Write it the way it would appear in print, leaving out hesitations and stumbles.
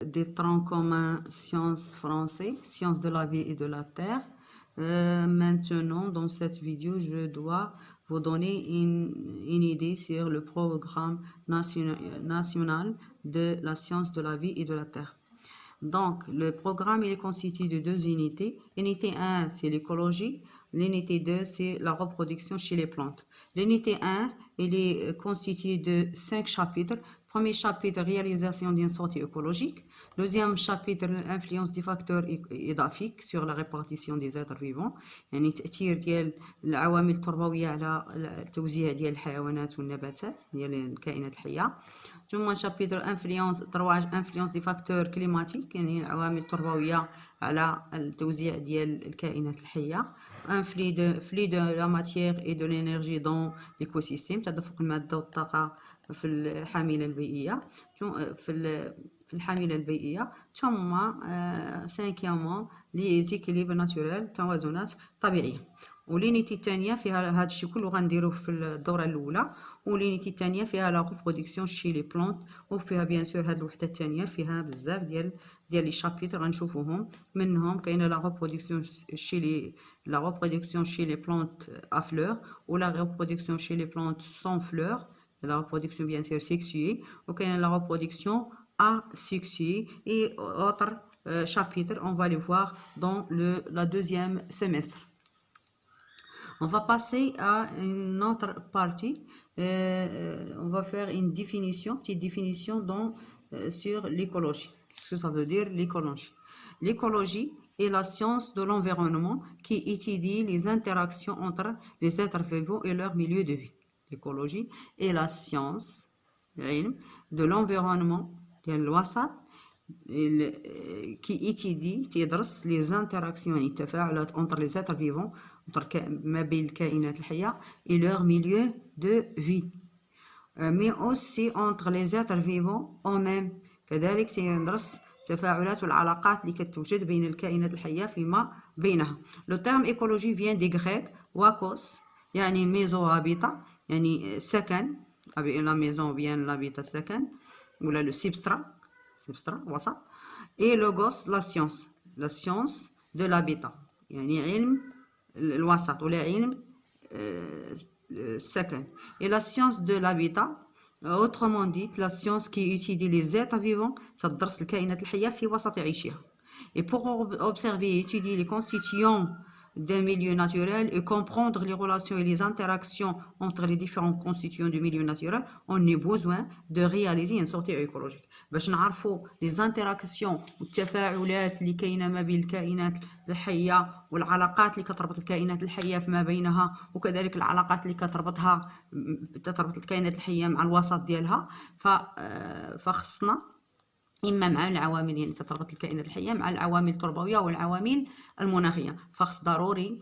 des troncs communs sciences français, sciences de la vie et de la terre. Maintenant, dans cette vidéo, je dois vous donner une idée sur le programme national de la science de la vie et de la terre. Donc, le programme il est constitué de deux unités. L'unité 1, c'est l'écologie. L'unité 2, c'est la reproduction chez les plantes. L'unité 1, elle est constituée de 5 chapitres. Premier chapitre, réalisation d'une santé écologique. Deuxième chapitre, l'influence des facteurs édaphiques sur la répartition des êtres vivants. يعني تأثير ديال العوامل التربوية على التوزيع ديال الحيوانات والنباتات ديال الكائنات الحية. ثم شابتر انفلونس دي فاكتور كليماتيك يعني العوامل التربويه على التوزيع ديال الكائنات الحيه. ان فلي دو لا ماتيير اي دو لينيرجي دون ليكوسيستيم، تدفق الماده والطاقه في الحامله البيئيه في الحامله البيئيه. ثم سانكيامون لي زيكيليبر ناتورال، توازنات طبيعيه. ولينيتي الثانيه فيها هذا الشيء كله غنديروه في الدوره الاولى. ولينيتي الثانيه فيها لا ريبرودكسيون شي لي بلونت، وفيها بيان سور هاد الوحده الثانيه فيها بزاف ديال لي شابيتر غنشوفوهم. منهم كاينه لا ريبرودكسيون شي لي بلونت ا فلور، ولا ريبرودكسيون شي لي بلونت سون فلور، لا ريبرودكسيون بيان سور سيكسيي، وكاينه لا ريبرودكسيون asexuée et autres chapitres, on va les voir dans la deuxième semestre. On va passer à une autre partie. On va faire une petite définition sur l'écologie. Qu'est-ce que ça veut dire l'écologie? L'écologie est la science de l'environnement qui étudie les interactions entre les êtres vivants et leur milieu de vie. L'écologie est la science de l'environnement qui étudie les interactions et التفاعلات entre les êtres vivants ما بين الكائنات الحية et leur milieu de vie, mais aussi entre les êtres vivants eux-mêmes. كذلك تيدرس التفاعلات والعلاقات اللي كتوجد بين الكائنات الحية فيما بينها. Le terme écologie vient des grecs wakos يعني ميزو هابيتا يعني سكن، la maison bien l'habitat سكن، ولا le substrat وسط، et logos la science de l'habitat يعني علم الوسط ولا علم السكن. Et la science de l'habitat, autrement dit la science qui étudie les êtres vivants، تدرس الكائنات الحية في وسط يعيشها. Et pour observer et étudier les constituants d'un milieu naturel et comprendre les relations et les interactions entre les différents constituants du milieu naturel, on a besoin de réaliser une sortie écologique. باش نعرفوا les interactions والتفاعلات اللي كاينه ما بين الكائنات الحيه، والعلاقات اللي كتربط الكائنات الحيه فيما بينها، وكذلك العلاقات اللي تربط الكائنات الحيه مع الوسط ديالها. فخصنا إما مع العوامل يعني تتربط الكائنات الحية مع العوامل التربوية والعوامل المناخية، فخص ضروري